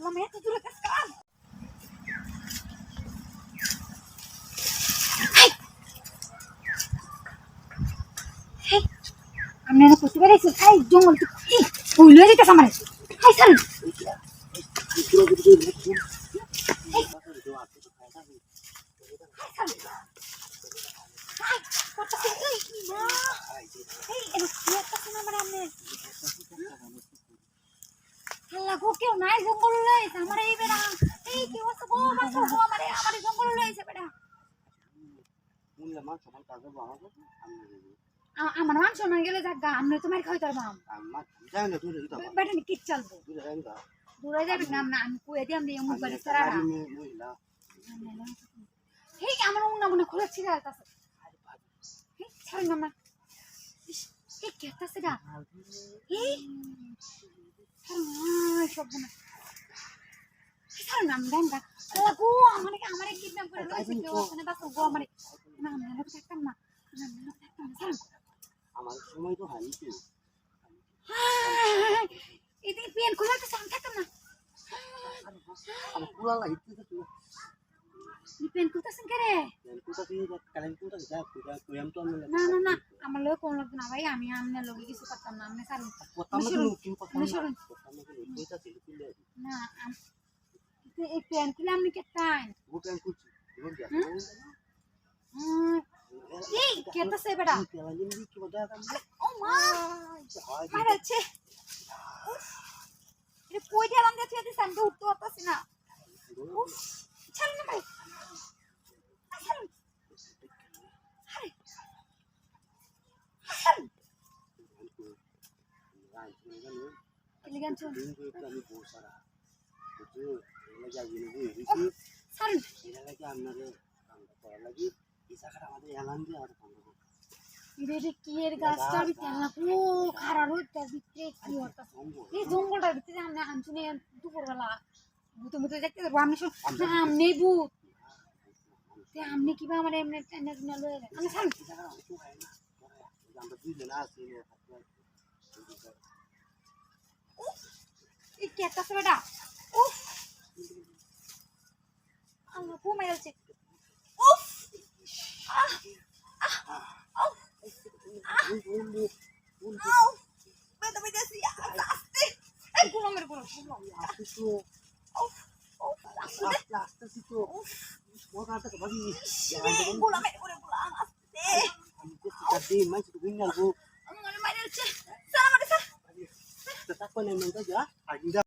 Lama ya tuh dulu ke sekarang. Hei, আমি না করতে পারি এই জঙ্গল এই কইলো দিতে সামনে হাই সাল লাগো কেউ নাই জঙ্গল লইছে আমার এই বেড়া এই কি হচ্ছে গো মাছ গো আমার জঙ্গল লইছে বেড়া আমার মান সম্মান গেলে যাক গা আমি তোমার খাইতে পারবাম বেটা নি কি চলবো দূরে যাবি না না আমি কই দিয়াম দিয়ে মুখ বাড়ি সারারা হেই আমার উন্না মনে খুলেছি যাইতাছে হেই ছাড় না এই কেতাছে গা এই ছাড় না সব না ছাড় না আমি গা লাগো আমারে কিডন্যাপ করে লইছে কেউ ওখানে বাসো গো আমারে না আমি না থাকতাম না আমার সময় তো হারিয়েছে এদিকে পেন খোলা তো সাম থাকতাম না আমি পুরা লাগিতে তো নি পেন খুলতেছেন কে রে পেন কোটা দিয়ে কালেন কোটা যা কোটা কইম তো আমি না না না আমার লোক কোন লোক না ভাই আমি আমনে লগে কিছু করতাম না আমনে সারুন কথা মত কি কথা না সরুন কইতা ছিল কিলে না এই পেন খুলে আমি কে টাইম ও পেন কুচি এবং যা এই কেতাছে বেটা পেলালিন কি বড়া কাম ও মা মারাছে এ কই দিলাম যে তুই সামনে উঠতে পারছিস না ছাড় না ভাই ছাড় আরে এলিগান চল আমি বহুত সারা বুঝছো এলা যাবি না বুঝছি ছাড় এলা লাগি আপনারে কাম করা লাগি এই জায়গাটা আমাদের এলান দিয়ে আর কাম করব রে কি এর গাছটা বি তেলা পুরো খারাপ হইতে ভিতরে কি হতা এই জঙ্গলটার ভিতরে আমরা হামচুনে দুপুরবেলা ভূতে দেখতে যাবো আমি সামনে ভূত তে আমনে কিবা আমার এমনি টেনে টেনে লয়ে গেল আমি ছাড় আমরা দুইজন আছি এই কেতাছে বেটা উফ আল্লাহ ঘুমাই যাচ্ছে উফ বেটা বেটাছি আস্তে এই ঘুমামের বড় আছি তো আস্তে তো মোটাটা তো ভাবি ঘুমামের বড় আস্তে আমি তো কাটি মাইছে তো গুইনা গো আমার মাইরে যাচ্ছে সারা মারে স্যার তো তাকনে মেনটা যা আইডা